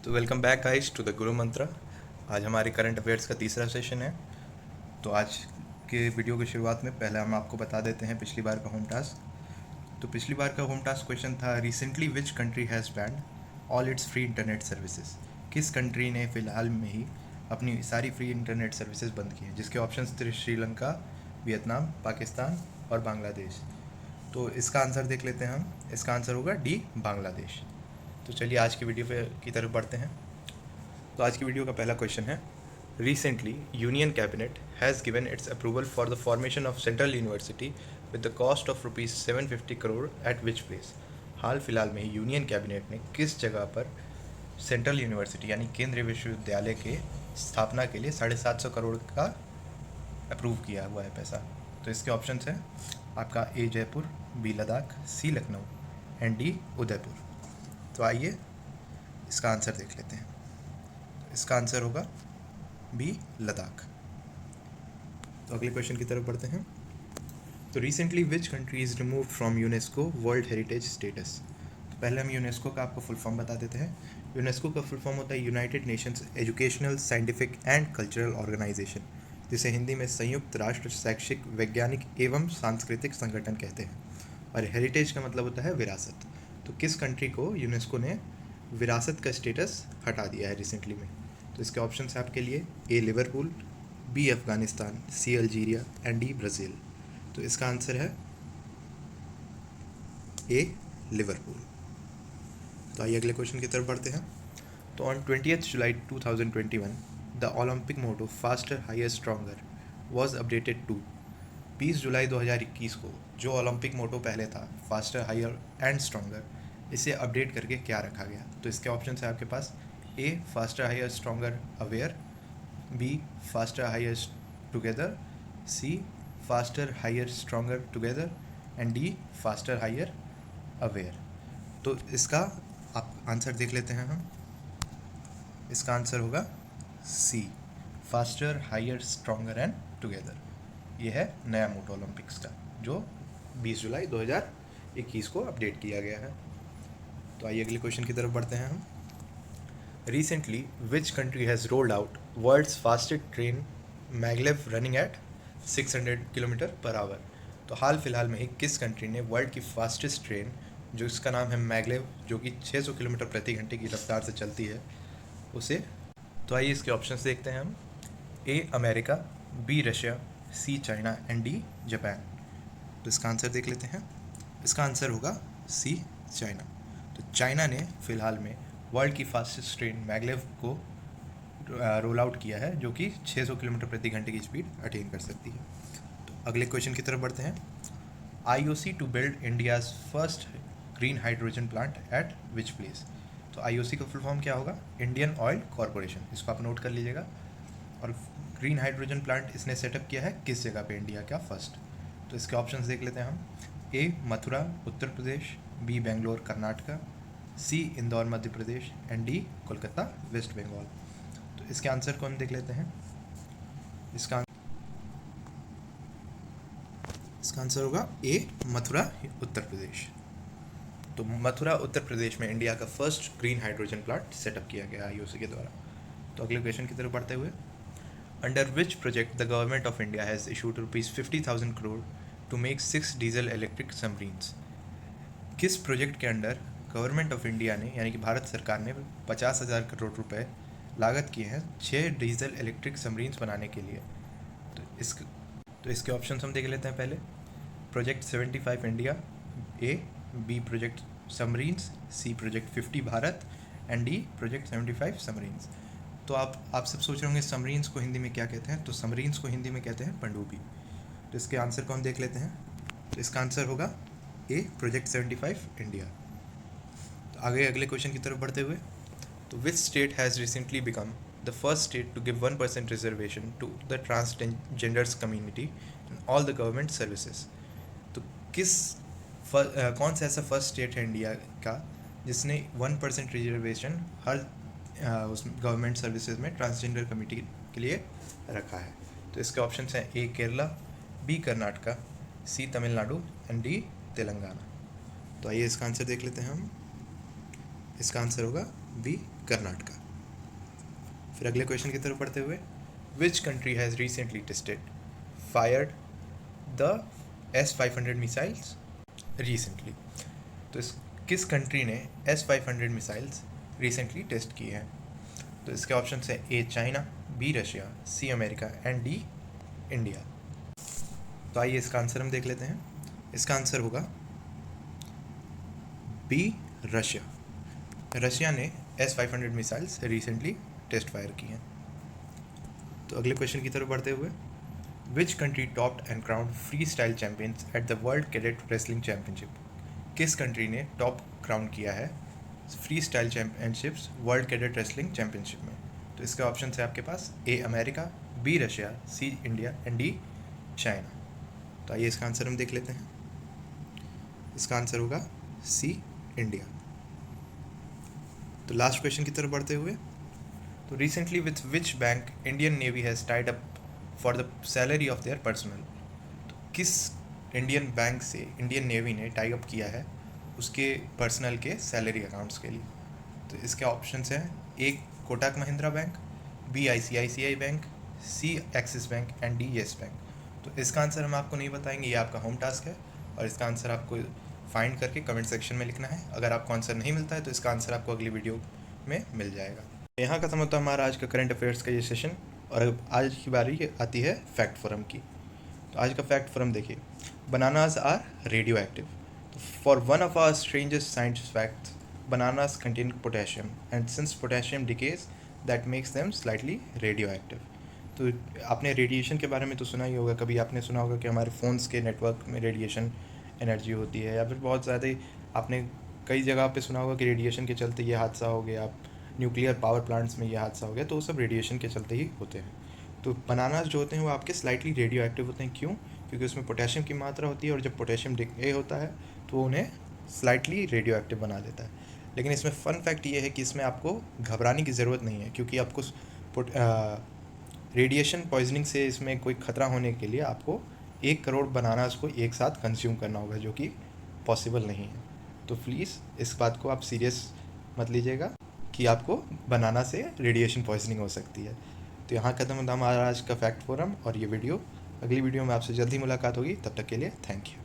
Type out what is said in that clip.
तो welcome back guys to the Guru Mantra. आज हमारे करंट अफेयर्स का तीसरा सेशन है। तो आज के वीडियो की शुरुआत में पहले हम आपको बता देते हैं पिछली बार का होम टास्क। तो पिछली बार का होम टास्क क्वेश्चन था, recently which country has band all it's free internet services. किस कंट्री ने फ़िलहाल में ही अपनी सारी फ्री इंटरनेट सर्विसेज बंद की हैं, जिसके ऑप्शंस थे श्रीलंका, वियतनाम, पाकिस्तान और बांग्लादेश। तो इसका आंसर देख लेते हैं हम। इसका आंसर होगा डी, बांग्लादेश। तो चलिए आज की वीडियो की तरफ बढ़ते हैं। तो आज की वीडियो का पहला क्वेश्चन है, recently union cabinet has given its approval for the formation of central university with the cost of ₹750 crore at which place. हाल फिलहाल में ही यूनियन कैबिनेट ने किस जगह पर सेंट्रल यूनिवर्सिटी यानी केंद्रीय विश्वविद्यालय के स्थापना के लिए 750 करोड़ का अप्रूव किया हुआ है पैसा। तो इसके ऑप्शन हैं आपका A Jaipur, B Ladakh, C Lucknow and D Udaipur. तो आइए इसका आंसर देख लेते हैं। इसका आंसर होगा बी, लद्दाख। तो अगले क्वेश्चन की तरफ बढ़ते हैं। तो recently which country is removed from UNESCO world heritage status. तो पहले हम यूनेस्को का आपको फुल फॉर्म बता देते हैं। यूनेस्को का फुल फॉर्म होता है United Nations Educational, Scientific and Cultural Organization, जिसे हिंदी में संयुक्त राष्ट्र शैक्षिक, वैज्ञानिक एवं सांस्कृतिक संगठन कहते हैं। और हेरिटेज का मतलब होता है विरासत। तो किस कंट्री को यूनेस्को ने विरासत का स्टेटस हटा दिया है रिसेंटली में? तो इसके ऑप्शन है आपके लिए A Liverpool, B Afghanistan, C Algeria and D Brazil. तो इसका आंसर है ए, लिवरपूल। तो आइए अगले क्वेश्चन की तरफ बढ़ते हैं। तो on 20 July 2021 the Olympic motto faster higher stronger was updated to. 20 जुलाई 2021 को जो ओलंपिक मोटो पहले था फास्टर हायर एंड स्ट्रॉन्गर, इसे अपडेट करके क्या रखा गया? तो इसके ऑप्शन है आपके पास A faster higher stronger aware, B faster higher together, C faster higher stronger together and D faster higher aware. तो इसका आप आंसर देख लेते हैं हम। इसका आंसर होगा C, faster higher stronger and together. ये है नया मोटो ओलंपिक्स का जो 20 जुलाई 2021 को अपडेट किया गया है। तो आइए अगले क्वेश्चन की तरफ बढ़ते हैं हम। Recently which country has rolled out world's fastest train maglev running at 600 kilometre पर आवर। तो हाल फिलहाल में ही किस कंट्री ने वर्ल्ड की फास्टेस्ट ट्रेन, जो इसका नाम है मैगलेव, जो कि 600 किलोमीटर प्रति घंटे की रफ्तार से चलती है, उसे। तो आइए इसके ऑप्शंस देखते हैं हम। A America, B Russia, C China and D Japan. तो इसका आंसर देख लेते हैं। इसका आंसर होगा सी, चाइना। तो चाइना ने फिलहाल में वर्ल्ड की फास्टेस्ट ट्रेन मैगलेव को रोल आउट किया है, जो कि 600 किलोमीटर प्रति घंटे की स्पीड अटेन कर सकती है। तो अगले क्वेश्चन की तरफ बढ़ते हैं। IOC to build India's first green hydrogen plant at which place. तो IOC का फुल फॉर्म क्या होगा? Indian Oil Corporation. इसको आप नोट कर लीजिएगा। और ग्रीन हाइड्रोजन प्लांट इसने सेटअप किया है किस जगह पे इंडिया का फर्स्ट? तो इसके ऑप्शंस देख लेते हैं हम। A Mathura Uttar Pradesh, B Bangalore Karnataka, C Indore Madhya Pradesh and D Kolkata west Bengal. तो इसके आंसर को हम देख लेते हैं। इसका आंसर होगा ए मथुरा उत्तर प्रदेश। तो मथुरा उत्तर प्रदेश में इंडिया का first green hydrogen plant setup किया गया IOC के द्वारा। तो अगले क्वेश्चन की तरफ बढ़ते हुए, under which project the government of India has issued ₹50,000 crore to make 6 diesel electric submarines. किस प्रोजेक्ट के अंडर गवर्नमेंट ऑफ इंडिया ने, यानी कि भारत सरकार ने 50,000 करोड़ रुपए लागत किए हैं 6 डीजल इलेक्ट्रिक सबमरीन्स बनाने के लिए? तो इसके ऑप्शन हम देख लेते हैं पहले। Project 75 India, A, B project submarines, C project 50 Bharat and D project 75 submarines. तो आप सब सोच रहे होंगे सबमरीन्स को हिंदी में क्या कहते हैं? तो सबमरीन्स को हिंदी में कहते हैं पनडुब्बी। तो इसके आंसर को हम देख लेते हैं। तो इसका आंसर होगा ए, प्रोजेक्ट 75 इंडिया। तो आगे अगले क्वेश्चन की तरफ बढ़ते हुए, तो which state has recently become the first state to give 1% reservation to the transgenders community in all the government services. तो कौन सा ऐसा फर्स्ट स्टेट है इंडिया का जिसने 1% रिजर्वेशन हर उस गवर्नमेंट सर्विसेज में ट्रांसजेंडर कम्युनिटी के लिए रखा है? तो इसके ऑप्शन हैं A Kerala, B Karnataka, C Tamil Nadu and D Telangana. तो आइए इसका आंसर देख लेते हैं हम। इसका आंसर होगा बी कर्नाटका। फिर अगले क्वेश्चन की तरफ बढ़ते हुए, which country has recently tested fired the S-500 missiles recently. तो किस कंट्री ने S-500 मिसाइल्स रिसेंटली टेस्ट की है? तो इसके ऑप्शन है A China, B Russia, C America and D India. तो आइए इसका आंसर हम देख लेते हैं। इसका आंसर होगा बी रशिया। रशिया ने S-500 missiles recently test fire की हैं। तो अगले क्वेश्चन की तरफ बढ़ते हुए, which country topped and crowned free style champions at the world cadet wrestling championship. किस कंट्री ने टॉप क्राउंड किया है free style championships world cadet wrestling championship में? तो इसके ऑप्शन है आपके पास A America, B Russia, C India and D China. तो आइए इसका आंसर हम देख लेते हैं। इसका आंसर होगा सी इंडिया। तो लास्ट क्वेश्चन की तरफ बढ़ते हुए, तो recently with which bank Indian navy has tied up for the salary of their personal. तो किस इंडियन बैंक से इंडियन नेवी ने टाई अप किया है उसके पर्सनल के सैलरी अकाउंट्स के लिए? तो इसके ऑप्शंस हैं A Kotak Mahindra bank, B ICICI bank, C Axis bank and D Yes bank. तो इसका आंसर हम आपको नहीं बताएंगे, ये आपका होम टास्क है और इसका आंसर आपको फाइंड करके कमेंट सेक्शन में लिखना है। अगर आपको आंसर नहीं मिलता है तो इसका आंसर आपको अगली वीडियो में मिल जाएगा। यहाँ खत्म होता है हमारा आज का करंट अफेयर्स का ये सेशन और अब आज की बारी आती है फैक्ट फोरम की। तो आज का फैक्ट फोरम देखिए, bananas are radioactive. For one of our strangest science facts, bananas contain potassium and since potassium decays that makes them slightly radioactive. तो आपने रेडिएशन के बारे में तो सुना ही होगा, कभी आपने सुना होगा कि हमारे फ़ोन्स के नेटवर्क में रेडिएशन एनर्जी होती है, या फिर बहुत ज़्यादा ही आपने कई जगह पे सुना होगा कि रेडिएशन के चलते ये हादसा हो गया, न्यूक्लियर पावर प्लांट्स में ये हादसा हो गया, तो वो सब रेडिएशन के चलते ही होते हैं। तो बनानास जो होते हैं वो आपके स्लाइटली रेडियो एक्टिव होते हैं। क्यों? क्योंकि उसमें पोटेशियम की मात्रा होती है और जब पोटेशियम डिके होता है तो उन्हें स्लाइटली रेडियो एक्टिव बना देता है। लेकिन इसमें फ़न फैक्ट ये है कि इसमें आपको घबराने की ज़रूरत नहीं है, क्योंकि आपको रेडिएशन पॉइजनिंग से इसमें कोई ख़तरा होने के लिए आपको 1 करोड़ बनानास को एक साथ कंज्यूम करना होगा, जो कि पॉसिबल नहीं है। तो प्लीज़ इस बात को आप सीरियस मत लीजिएगा कि आपको बनाना से रेडिएशन पॉइजनिंग हो सकती है। तो यहाँ खत्म होता हमारा आज का फैक्ट फोरम और ये वीडियो। अगली वीडियो में आपसे जल्दी मुलाकात होगी, तब तक के लिए थैंक यू।